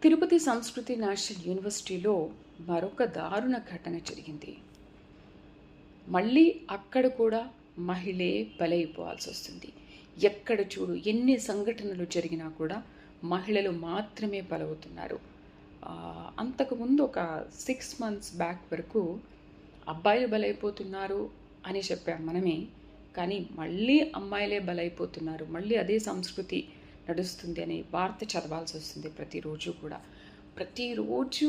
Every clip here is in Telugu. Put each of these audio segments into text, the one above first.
తిరుపతి సంస్కృతి నేషనల్ యూనివర్సిటీలో మరొక దారుణ ఘటన జరిగింది. మళ్ళీ అక్కడ కూడా మహిళే బలైపోవాల్సి వస్తుంది. ఎక్కడ చూడు ఎన్ని సంఘటనలు జరిగినా కూడా మహిళలు మాత్రమే బలవుతున్నారు. అంతకుముందు ఒక 6 months బ్యాక్ వరకు అబ్బాయిలు బలైపోతున్నారు అని చెప్పాం మనమే. కానీ మళ్ళీ అమ్మాయిలే బలైపోతున్నారు, మళ్ళీ అదే సంస్కృతి నడుస్తుంది అనే వార్త చదవాల్సి వస్తుంది ప్రతిరోజు కూడా. ప్రతిరోజు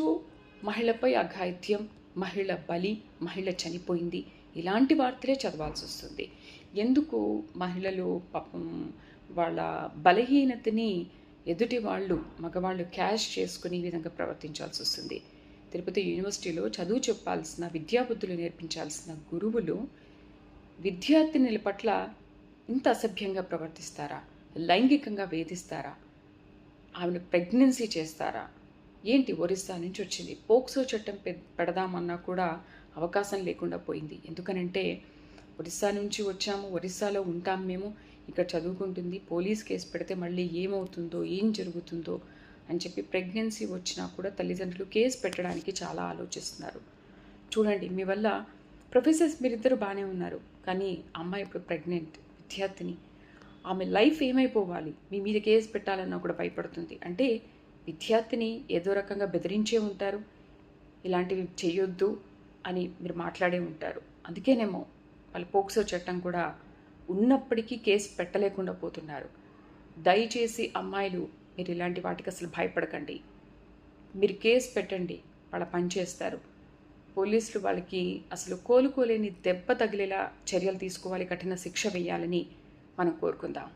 మహిళపై అఘాయిత్యం, మహిళ బలి, మహిళ చనిపోయింది, ఇలాంటి వార్తలే చదవాల్సి వస్తుంది. ఎందుకు మహిళలు పాపం వాళ్ళ బలహీనతని ఎదుటి వాళ్ళు మగవాళ్ళు క్యాష్ చేసుకుని ఈ విధంగా ప్రవర్తించాల్సి వస్తుంది. తిరుపతి యూనివర్సిటీలో చదువు చెప్పాల్సిన, విద్యాబుద్ధులు నేర్పించాల్సిన గురువులు విద్యార్థినుల పట్ల ఇంత అసభ్యంగా ప్రవర్తిస్తారా? లైంగికంగా వేధిస్తారా? ఆమెను ప్రెగ్నెన్సీ చేస్తారా? ఏంటి, ఒరిస్సా నుంచి వచ్చింది, పోక్సో చట్టం పెడదామన్నా కూడా అవకాశం లేకుండా పోయింది. ఎందుకనంటే ఒరిస్సా నుంచి వచ్చాము, ఒరిస్సాలో ఉంటాం మేము, ఇక్కడ చదువుకుంటుంది, పోలీస్ కేసు పెడితే మళ్ళీ ఏమవుతుందో, ఏం జరుగుతుందో అని చెప్పి ప్రెగ్నెన్సీ వచ్చినా కూడా తల్లిదండ్రులు కేసు పెట్టడానికి చాలా ఆలోచిస్తున్నారు. చూడండి, మీ వల్ల ప్రొఫెసర్స్ మీరిద్దరు బాగానే ఉన్నారు, కానీ అమ్మాయి ఇప్పుడు ప్రెగ్నెంట్ విద్యార్థిని, ఆమె లైఫ్ ఏమైపోవాలి, మీ మీద కేసు పెట్టాలన్నా కూడా భయపడుతుంది. అంటే విద్యార్థిని ఏదో రకంగా బెదిరించే ఉంటారు, ఇలాంటివి చేయొద్దు అని మీరు మాట్లాడే ఉంటారు. అందుకేనేమో వాళ్ళ పోక్సో చట్టం కూడా ఉన్నప్పటికీ కేసు పెట్టలేకుండా పోతున్నారు. దయచేసి అమ్మాయిలు, మీరు ఇలాంటి వాటికి అసలు భయపడకండి. మీరు కేసు పెట్టండి, వాళ్ళ పని చేస్తారు. పోలీసులు వాళ్ళకి అసలు కోలుకోలేని దెబ్బ తగిలేలా చర్యలు తీసుకోవాలి, కఠిన శిక్ష వేయాలని మనం కోరుకుందాం.